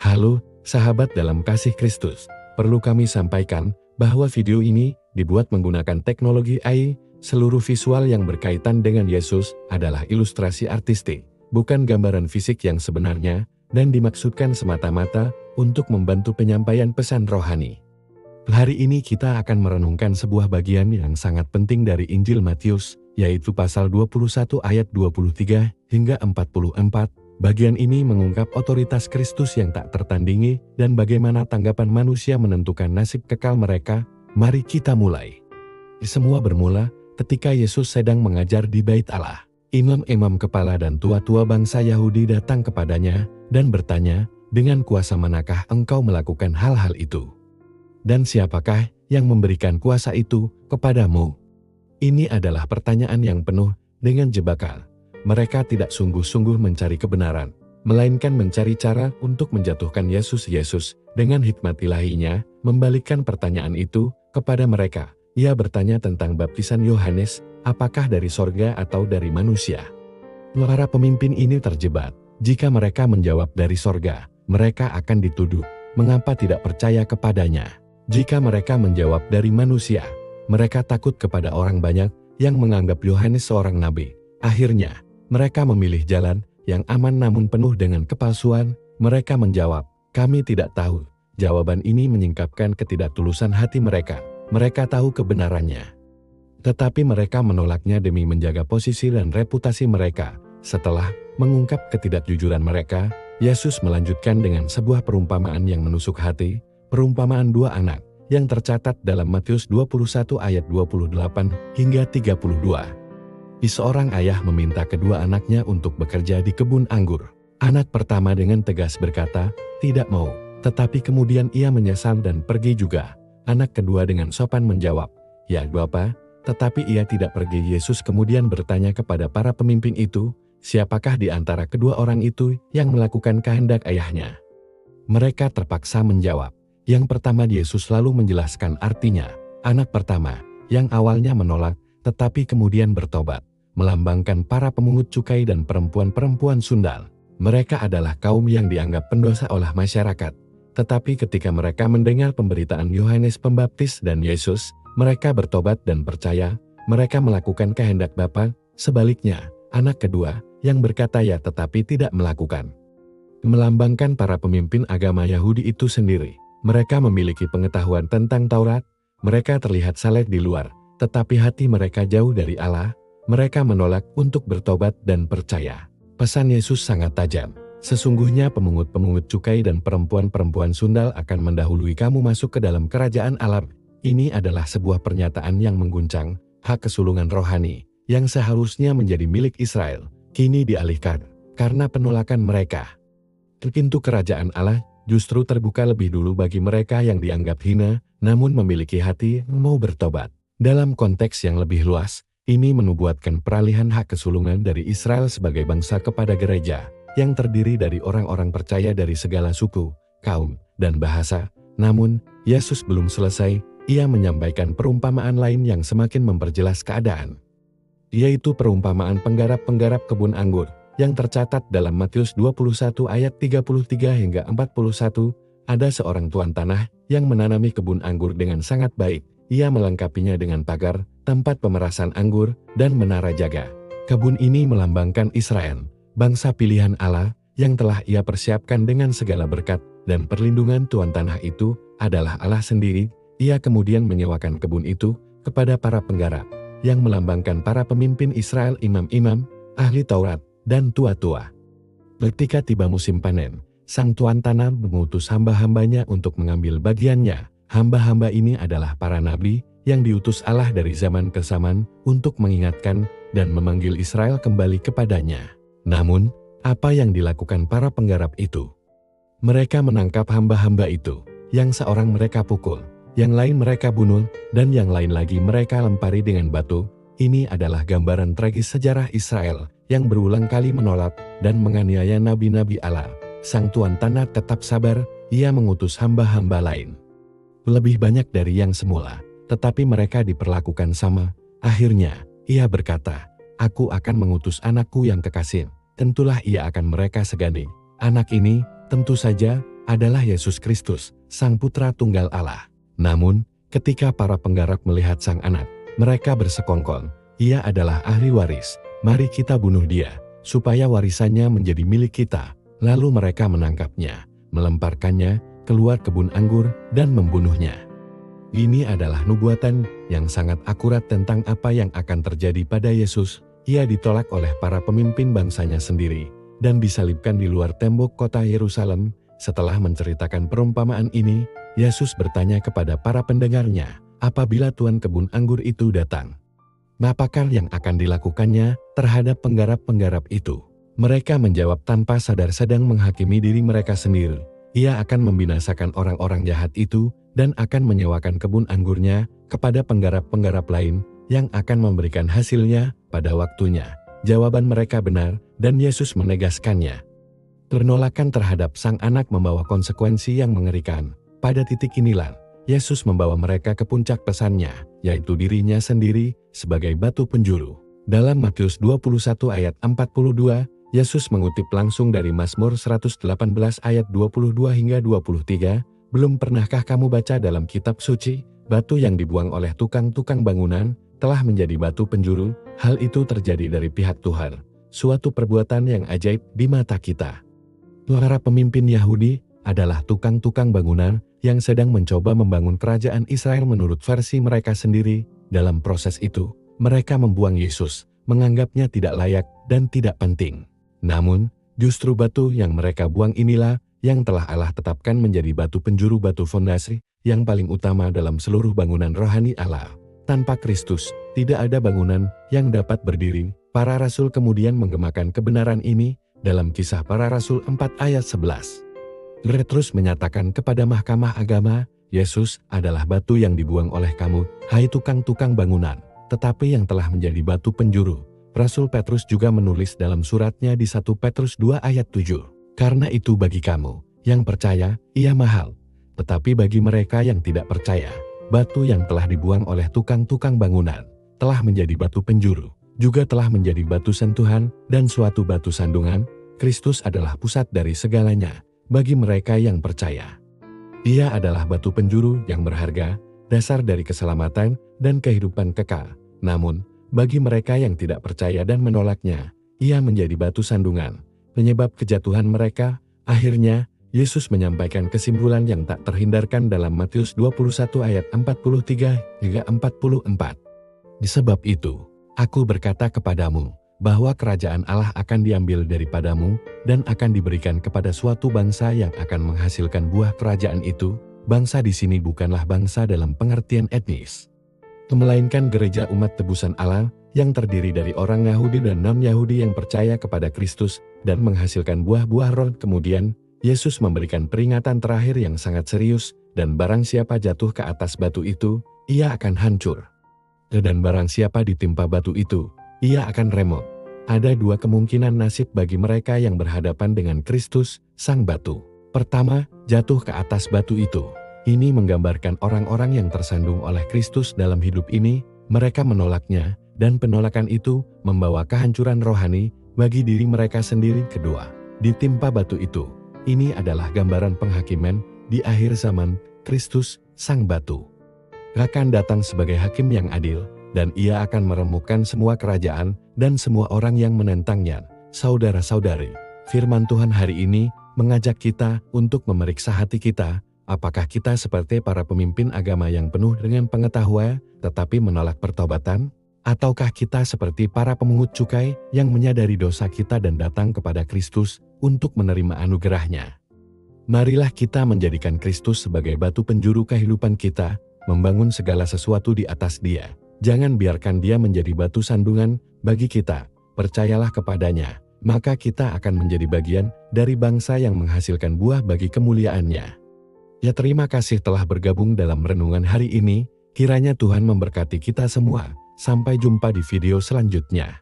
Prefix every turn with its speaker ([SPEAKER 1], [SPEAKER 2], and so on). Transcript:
[SPEAKER 1] Halo, sahabat dalam kasih Kristus. Perlu kami sampaikan bahwa video ini dibuat menggunakan teknologi AI. Seluruh visual yang berkaitan dengan Yesus adalah ilustrasi artistik, bukan gambaran fisik yang sebenarnya, dan dimaksudkan semata-mata untuk membantu penyampaian pesan rohani. Hari ini kita akan merenungkan sebuah bagian yang sangat penting dari Injil Matius, yaitu pasal 21 ayat 23 hingga 44. Bagian ini mengungkap otoritas Kristus yang tak tertandingi dan bagaimana tanggapan manusia menentukan nasib kekal mereka. Mari kita mulai. Semua bermula ketika Yesus sedang mengajar di Bait Allah. Imam-imam kepala dan tua-tua bangsa Yahudi datang kepadanya dan bertanya, "Dengan kuasa manakah engkau melakukan hal-hal itu? Dan siapakah yang memberikan kuasa itu kepadamu?" Ini adalah pertanyaan yang penuh dengan jebakan. Mereka tidak sungguh-sungguh mencari kebenaran, melainkan mencari cara untuk menjatuhkan Yesus. Dengan hikmat ilahinya, membalikkan pertanyaan itu kepada mereka. Ia bertanya tentang baptisan Yohanes, apakah dari sorga atau dari manusia? Para pemimpin ini terjebak. Jika mereka menjawab dari sorga, mereka akan dituduh mengapa tidak percaya kepadanya. Jika mereka menjawab dari manusia, mereka takut kepada orang banyak yang menganggap Yohanes seorang nabi. Akhirnya, mereka memilih jalan yang aman namun penuh dengan kepalsuan. Mereka menjawab, "Kami tidak tahu." Jawaban ini menyingkapkan ketidaktulusan hati mereka. Mereka tahu kebenarannya, tetapi mereka menolaknya demi menjaga posisi dan reputasi mereka. Setelah mengungkap ketidakjujuran mereka, Yesus melanjutkan dengan sebuah perumpamaan yang menusuk hati, perumpamaan dua anak, yang tercatat dalam Matius 21 ayat 28 hingga 32. Seorang ayah meminta kedua anaknya untuk bekerja di kebun anggur. Anak pertama dengan tegas berkata, "Tidak mau," tetapi kemudian ia menyesal dan pergi juga. Anak kedua dengan sopan menjawab, "Ya Bapa," tetapi ia tidak pergi. Yesus kemudian bertanya kepada para pemimpin itu, siapakah di antara kedua orang itu yang melakukan kehendak ayahnya? Mereka terpaksa menjawab. Yang pertama. Yesus lalu menjelaskan artinya. Anak pertama, yang awalnya menolak, tetapi kemudian bertobat, melambangkan para pemungut cukai dan perempuan-perempuan sundal. Mereka adalah kaum yang dianggap pendosa oleh masyarakat. Tetapi ketika mereka mendengar pemberitaan Yohanes Pembaptis dan Yesus, mereka bertobat dan percaya. Mereka melakukan kehendak Bapa. Sebaliknya, anak kedua, yang berkata ya tetapi tidak melakukan, melambangkan para pemimpin agama Yahudi itu sendiri. Mereka memiliki pengetahuan tentang Taurat. Mereka terlihat saleh di luar, tetapi hati mereka jauh dari Allah. Mereka menolak untuk bertobat dan percaya. Pesan Yesus sangat tajam. Sesungguhnya pemungut-pemungut cukai dan perempuan-perempuan sundal akan mendahului kamu masuk ke dalam kerajaan Allah. Ini adalah sebuah pernyataan yang mengguncang. Hak kesulungan rohani, yang seharusnya menjadi milik Israel, kini dialihkan karena penolakan mereka. Pintu kerajaan Allah justru terbuka lebih dulu bagi mereka yang dianggap hina, namun memiliki hati mau bertobat. Dalam konteks yang lebih luas, ini menubuatkan peralihan hak kesulungan dari Israel sebagai bangsa kepada gereja, yang terdiri dari orang-orang percaya dari segala suku, kaum, dan bahasa. Namun, Yesus belum selesai. Ia menyampaikan perumpamaan lain yang semakin memperjelas keadaan, yaitu perumpamaan penggarap-penggarap kebun anggur, yang tercatat dalam Matius 21 ayat 33 hingga 41. Ada seorang tuan tanah yang menanami kebun anggur dengan sangat baik. Ia melengkapinya dengan pagar, tempat pemerasan anggur, dan menara jaga. Kebun ini melambangkan Israel, bangsa pilihan Allah, yang telah ia persiapkan dengan segala berkat dan perlindungan. Tuan tanah itu adalah Allah sendiri. Ia kemudian menyewakan kebun itu kepada para penggarap, yang melambangkan para pemimpin Israel, imam-imam, ahli Taurat, dan tua-tua. Ketika tiba musim panen, sang tuan tanah mengutus hamba-hambanya untuk mengambil bagiannya. Hamba-hamba ini adalah para nabi yang diutus Allah dari zaman ke zaman untuk mengingatkan dan memanggil Israel kembali kepadanya. Namun, apa yang dilakukan para penggarap itu? Mereka menangkap hamba-hamba itu, yang seorang mereka pukul, yang lain mereka bunuh, dan yang lain lagi mereka lempari dengan batu. Ini adalah gambaran tragis sejarah Israel yang berulang kali menolak dan menganiaya nabi-nabi Allah. Sang tuan tanah tetap sabar. Ia mengutus hamba-hamba lain, lebih banyak dari yang semula, tetapi mereka diperlakukan sama. Akhirnya, ia berkata, "Aku akan mengutus anakku yang kekasih. Tentulah ia akan mereka segani." Anak ini, tentu saja, adalah Yesus Kristus, Sang Putra Tunggal Allah. Namun, ketika para penggarap melihat Sang Anak, mereka bersekongkol, "Ia adalah ahli waris, mari kita bunuh dia, supaya warisannya menjadi milik kita." Lalu mereka menangkapnya, melemparkannya keluar kebun anggur, dan membunuhnya. Ini adalah nubuatan yang sangat akurat tentang apa yang akan terjadi pada Yesus. Ia ditolak oleh para pemimpin bangsanya sendiri, dan disalibkan di luar tembok kota Yerusalem. Setelah menceritakan perumpamaan ini, Yesus bertanya kepada para pendengarnya, apabila tuan kebun anggur itu datang, apakah yang akan dilakukannya terhadap penggarap-penggarap itu? Mereka menjawab tanpa sadar sedang menghakimi diri mereka sendiri. Ia akan membinasakan orang-orang jahat itu dan akan menyewakan kebun anggurnya kepada penggarap-penggarap lain yang akan memberikan hasilnya pada waktunya. Jawaban mereka benar, dan Yesus menegaskannya. Penolakan terhadap Sang Anak membawa konsekuensi yang mengerikan. Pada titik inilah, Yesus membawa mereka ke puncak pesannya, yaitu dirinya sendiri sebagai batu penjuru. Dalam Matius 21 ayat 42, Yesus mengutip langsung dari Mazmur 118 ayat 22 hingga 23, "Belum pernahkah kamu baca dalam kitab suci, batu yang dibuang oleh tukang-tukang bangunan telah menjadi batu penjuru? Hal itu terjadi dari pihak Tuhan, suatu perbuatan yang ajaib di mata kita." Para pemimpin Yahudi adalah tukang-tukang bangunan yang sedang mencoba membangun kerajaan Israel menurut versi mereka sendiri. Dalam proses itu, mereka membuang Yesus, menganggapnya tidak layak dan tidak penting. Namun, justru batu yang mereka buang inilah yang telah Allah tetapkan menjadi batu penjuru, batu fondasi yang paling utama dalam seluruh bangunan rohani Allah. Tanpa Kristus, tidak ada bangunan yang dapat berdiri. Para rasul kemudian menggemakan kebenaran ini dalam Kisah Para Rasul 4 ayat 11. Petrus menyatakan kepada mahkamah agama, "Yesus adalah batu yang dibuang oleh kamu, hai tukang-tukang bangunan, tetapi yang telah menjadi batu penjuru." Rasul Petrus juga menulis dalam suratnya di 1 Petrus 2 ayat 7, "Karena itu bagi kamu yang percaya, ia mahal. Tetapi bagi mereka yang tidak percaya, batu yang telah dibuang oleh tukang-tukang bangunan, telah menjadi batu penjuru, juga telah menjadi batu sentuhan dan suatu batu sandungan." Kristus adalah pusat dari segalanya bagi mereka yang percaya. Ia adalah batu penjuru yang berharga, dasar dari keselamatan dan kehidupan kekal. Namun, bagi mereka yang tidak percaya dan menolaknya, ia menjadi batu sandungan, penyebab kejatuhan mereka. Akhirnya, Yesus menyampaikan kesimpulan yang tak terhindarkan dalam Matius 21 ayat 43 hingga 44. "Disebab itu, Aku berkata kepadamu, bahwa kerajaan Allah akan diambil daripadamu, dan akan diberikan kepada suatu bangsa yang akan menghasilkan buah kerajaan itu." Bangsa di sini bukanlah bangsa dalam pengertian etnis, melainkan gereja umat tebusan Allah yang terdiri dari orang Yahudi dan non-Yahudi yang percaya kepada Kristus dan menghasilkan buah-buah roh. Kemudian, Yesus memberikan peringatan terakhir yang sangat serius, "Dan barang siapa jatuh ke atas batu itu, ia akan hancur. Dan barang siapa ditimpa batu itu, ia akan remuk." Ada dua kemungkinan nasib bagi mereka yang berhadapan dengan Kristus, Sang Batu. Pertama, jatuh ke atas batu itu. Ini menggambarkan orang-orang yang tersandung oleh Kristus dalam hidup ini. Mereka menolaknya, dan penolakan itu membawa kehancuran rohani bagi diri mereka sendiri. Kedua, ditimpa batu itu. Ini adalah gambaran penghakiman di akhir zaman. Kristus, Sang Batu, akan datang sebagai hakim yang adil, dan ia akan meremukkan semua kerajaan dan semua orang yang menentangnya. Saudara-saudari, firman Tuhan hari ini mengajak kita untuk memeriksa hati kita. Apakah kita seperti para pemimpin agama yang penuh dengan pengetahuan tetapi menolak pertobatan? Ataukah kita seperti para pemungut cukai yang menyadari dosa kita dan datang kepada Kristus untuk menerima anugerah-Nya? Marilah kita menjadikan Kristus sebagai batu penjuru kehidupan kita, membangun segala sesuatu di atas Dia. Jangan biarkan Dia menjadi batu sandungan bagi kita. Percayalah kepadanya, maka kita akan menjadi bagian dari bangsa yang menghasilkan buah bagi kemuliaan-Nya. Ya, terima kasih telah bergabung dalam renungan hari ini. Kiranya Tuhan memberkati kita semua. Sampai jumpa di video selanjutnya.